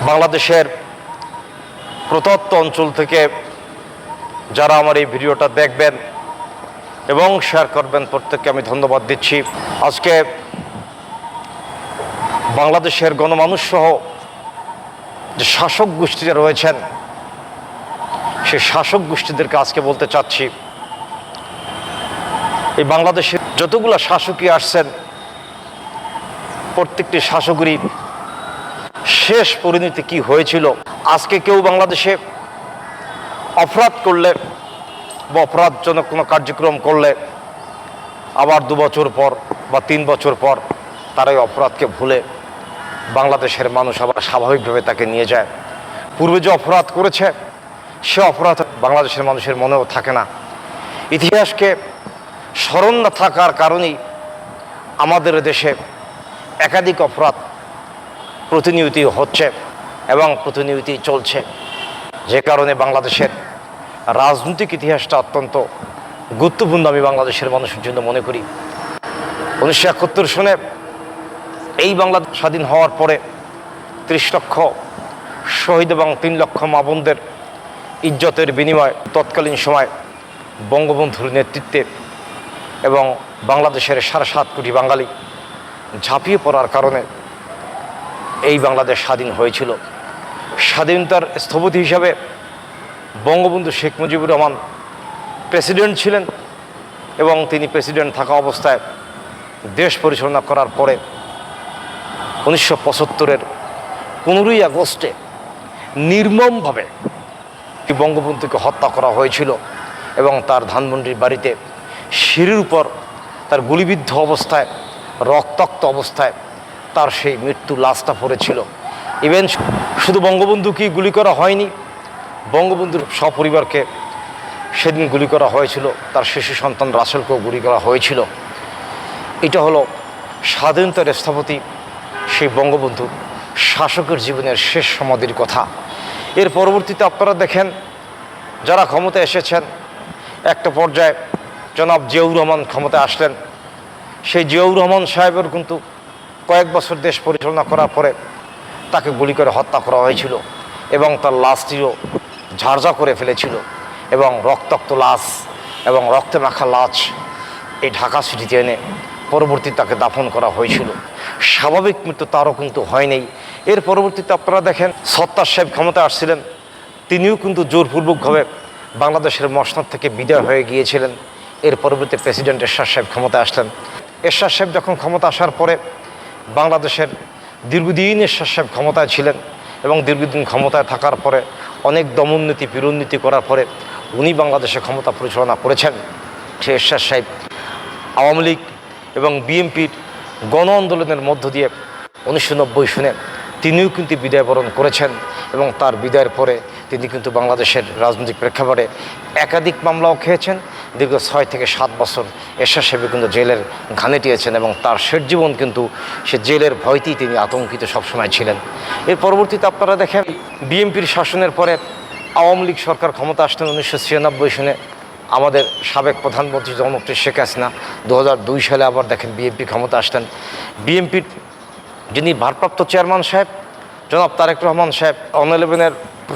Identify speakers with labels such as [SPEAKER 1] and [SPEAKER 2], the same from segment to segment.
[SPEAKER 1] বাংলাদেশের প্রত্যন্ত অঞ্চল থেকে যারা আমার এই ভিডিওটা দেখবেন এবং শেয়ার করবেন, প্রত্যেককে আমি ধন্যবাদ দিচ্ছি। আজকে বাংলাদেশের গণমানুষ সহ যে শাসক গোষ্ঠীরা রয়েছেন, সেই শাসক গোষ্ঠীদেরকে আজকে বলতে চাচ্ছি, এই বাংলাদেশে যতগুলো শাসকই আসছেন, প্রত্যেকটি শাসকেরই শেষ পরিণতি কি হয়েছিল। আজকে কেউ বাংলাদেশে অপরাধ করলে বা অপরাধজনক কোনো কার্যক্রম করলে আবার 2 বছর পর বা 3 বছর পর তারা এই অপরাধকে ভুলে বাংলাদেশের মানুষ আবার স্বাভাবিকভাবে তাকে নিয়ে যায়। পূর্বে যে অপরাধ করেছে সে অপরাধ বাংলাদেশের মানুষের মনেও থাকে না। ইতিহাসকে স্মরণ না থাকার কারণেই আমাদের দেশে একাধিক অপরাধ প্রতিনিয়তই হচ্ছে এবং প্রতিনিয়তই চলছে, যে কারণে বাংলাদেশের রাজনৈতিক ইতিহাসটা অত্যন্ত গুরুত্বপূর্ণ আমি বাংলাদেশের মানুষের জন্য মনে করি। 1971 সনে এই বাংলাদেশ স্বাধীন হওয়ার পরে 30 লক্ষ শহীদ এবং 3 লক্ষ মা বোনদের ইজ্জতের বিনিময়ে তৎকালীন সময় বঙ্গবন্ধুর নেতৃত্বে এবং বাংলাদেশের 7.5 কোটি বাঙালি ঝাঁপিয়ে পড়ার কারণে এই বাংলাদেশ স্বাধীন হয়েছিল। স্বাধীনতার স্থপতি হিসাবে বঙ্গবন্ধু শেখ মুজিবুর রহমান প্রেসিডেন্ট ছিলেন এবং তিনি প্রেসিডেন্ট থাকা অবস্থায় দেশ পরিচালনা করার পরে 1975-এর 15ই আগস্টে নির্মমভাবে বঙ্গবন্ধুকে হত্যা করা হয়েছিল এবং তার ধানমন্ডির বাড়িতে সিঁড়ির উপর তার গুলিবিদ্ধ অবস্থায়, রক্তাক্ত অবস্থায় তার সেই মৃত্যু লাশটা পড়েছিল। ইভেন শুধু বঙ্গবন্ধুকেই গুলি করা হয়নি, বঙ্গবন্ধুর সপরিবারকে সেদিন গুলি করা হয়েছিল, তার শিশু সন্তান রাসেলকেও গুলি করা হয়েছিল। এটা হলো স্বাধীনতার স্থপতি সেই বঙ্গবন্ধু শাসকের জীবনের শেষ সমাধির কথা। এর পরবর্তীতে আপনারা দেখেন যারা ক্ষমতায় এসেছেন, একটা পর্যায়ে জনাব জিয়াউর রহমান ক্ষমতায় আসলেন। সেই জিয়াউর রহমান সাহেবের কিন্তু কয়েক বছর দেশ পরিচালনা করার পরে তাকে গুলি করে হত্যা করা হয়েছিল এবং তার লাশটিও ঝাড়ঝা করে ফেলেছিল এবং রক্তাক্ত লাশ এবং রক্তে মাখা লাশ এই ঢাকা সিটিতে এনে পরবর্তীতে তাকে দাফন করা হয়েছিল। স্বাভাবিক মৃত্যু তারও কিন্তু হয়নি। এর পরবর্তীতে আপনারা দেখেন সত্তার সাহেব ক্ষমতায় আসছিলেন, তিনিও কিন্তু জোরপূর্বকভাবে বাংলাদেশের মসনদ থেকে বিদায় হয়ে গিয়েছিলেন। এর পরবর্তী প্রেসিডেন্ট এরশাদ সাহেব ক্ষমতায় আসলেন। এরশাদ সাহেব যখন ক্ষমতা আসার পরে বাংলাদেশের দীর্ঘদিন এরশাদ সাহেব ক্ষমতায় ছিলেন এবং দীর্ঘদিন ক্ষমতায় থাকার পরে অনেক দমননীতি পীড়ননীতি করার পরে উনি বাংলাদেশে ক্ষমতা পরিচালনা করেছেন। সে এরশাদ সাহেব আওয়ামী লীগ এবং বিএনপির গণ আন্দোলনের মধ্য দিয়ে 1990 সনে তিনিও কিন্তু বিদায় বরণ করেছেন এবং তার বিদায়ের পরে তিনি কিন্তু বাংলাদেশের রাজনৈতিক প্রেক্ষাপটে একাধিক মামলাও খেয়েছেন। দীর্ঘ 6 থেকে 7 বছর এরশাদ সাহেব কিন্তু জেলের ঘানেটিয়েছেন এবং তার শেষ জীবন কিন্তু সে জেলের ভয়তেই তিনি আতঙ্কিত সবসময় ছিলেন। এর পরবর্তীতে আপনারা দেখেন বিএনপির শাসনের পরে আওয়ামী লীগ সরকার ক্ষমতা আসলেন 1996 সনে। আমাদের সাবেক প্রধানমন্ত্রী জননেত্রী শেখ হাসিনা 2002 সালে আবার দেখেন বিএনপি ক্ষমতা আসলেন। বিএনপির যিনি ভারপ্রাপ্ত চেয়ারম্যান সাহেব জনাব তারেক রহমান সাহেব 11-এর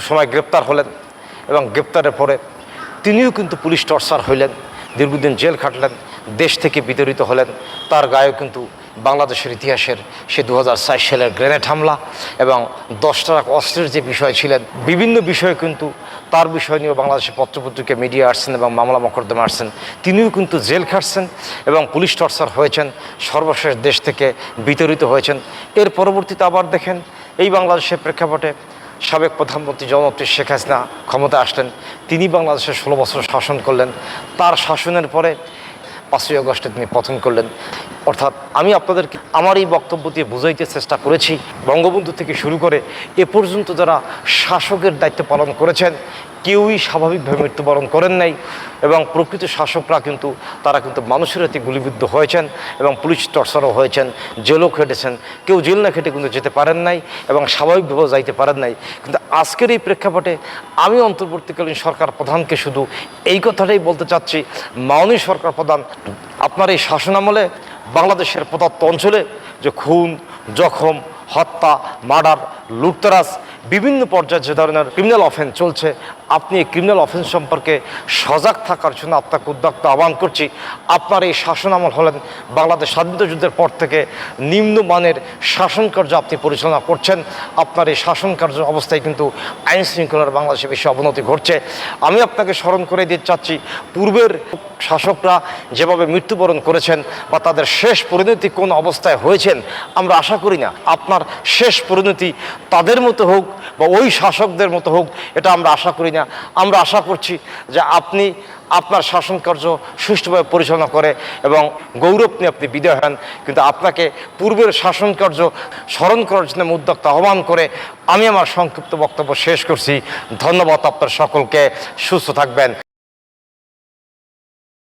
[SPEAKER 1] সময় গ্রেপ্তার হলেন এবং গ্রেপ্তারের পরে তিনিও কিন্তু পুলিশ টর্চার হইলেন, দীর্ঘদিন জেল খাটলেন, দেশ থেকে বিতাড়িত হলেন। তার গায়েও কিন্তু বাংলাদেশের ইতিহাসের সে 2004 সালের গ্রেনেড হামলা এবং 10 ট্রাক অস্ত্রের যে বিষয় ছিলেন, বিভিন্ন বিষয়ে কিন্তু তার বিষয় নিয়েও বাংলাদেশের পত্রপত্রিকা মিডিয়া আসছেন এবং মামলা মকদ্দমা আসছেন। তিনিও কিন্তু জেল খাটছেন এবং পুলিশ টর্চার হয়েছেন, সর্বশেষ দেশ থেকে বিতাড়িত হয়েছেন। এর পরবর্তীতে আবার দেখেন এই বাংলাদেশের প্রেক্ষাপটে সাবেক প্রধানমন্ত্রী জননেত্রী শেখ হাসিনা ক্ষমতা আসলেন। তিনি বাংলাদেশে 16 বছর শাসন করলেন। তার শাসনের পরে 5ই আগস্টে তিনি পতন করলেন। অর্থাৎ আমি আপনাদেরকে আমার এই বক্তব্য দিয়ে বুঝাইতে চেষ্টা করেছি, বঙ্গবন্ধু থেকে শুরু করে এ পর্যন্ত যারা শাসকের দায়িত্ব পালন করেছেন কেউই স্বাভাবিকভাবে মৃত্যুবরণ করেন নাই এবং প্রকৃত শাসকরা কিন্তু তারা কিন্তু মানুষের হাতে গুলিবিদ্ধ হয়েছেন এবং পুলিশ টর্চারও হয়েছেন, জেলও খেটেছেন। কেউ জেল না খেটে কিন্তু যেতে পারেন নাই এবং স্বাভাবিকভাবেও যাইতে পারেন নাই। কিন্তু আজকের এই প্রেক্ষাপটে আমি অন্তর্বর্তীকালীন সরকার প্রধানকে শুধু এই কথাটাই বলতে চাচ্ছি, মাননীয় সরকার প্রধান, আপনার এই শাসনামলে বাংলাদেশের প্রত্যন্ত অঞ্চলে যে খুন, জখম, হত্যা, মার্ডার, লুটতরাজ বিভিন্ন পর্যায়ে যে ধরনের ক্রিমিনাল অফেন্স চলছে, আপনি এই ক্রিমিনাল অফেন্স সম্পর্কে সজাগ থাকার জন্য আপনাকে উদ্যোক্ত আহ্বান করছি। আপনার এই শাসন আমল হলেন বাংলাদেশ স্বাধীনতা যুদ্ধের পর থেকে নিম্নমানের শাসন কার্য আপনি পরিচালনা করছেন। আপনার এই শাসন কার্য অবস্থায় কিন্তু আইন শৃঙ্খলার বাংলাদেশে বেশি অবনতি ঘটছে। আমি আপনাকে স্মরণ করে দিতে চাচ্ছি, পূর্বের শাসকরা যেভাবে মৃত্যুবরণ করেছেন বা তাদের শেষ পরিণতি কোন অবস্থায় হয়েছেন, আমরা আশা করি না আপনার শেষ পরিণতি তাদের মতো হোক বা ওই শাসকদের মতো হোক, এটা আমরা আশা করি না। আমরা আশা করছি যে আপনি আপনার শাসন কার্য সুষ্ঠুভাবে পরিচালনা করে এবং গৌরব নিয়ে আপনি বিদায় হন। কিন্তু আপনাকে পূর্বের শাসন কার্য স্মরণ করার জন্য উদ্যোক্ত আহ্বান করে আমি আমার সংক্ষিপ্ত বক্তব্য শেষ করছি। ধন্যবাদ আপনার সকলকে। সুস্থ থাকবেন।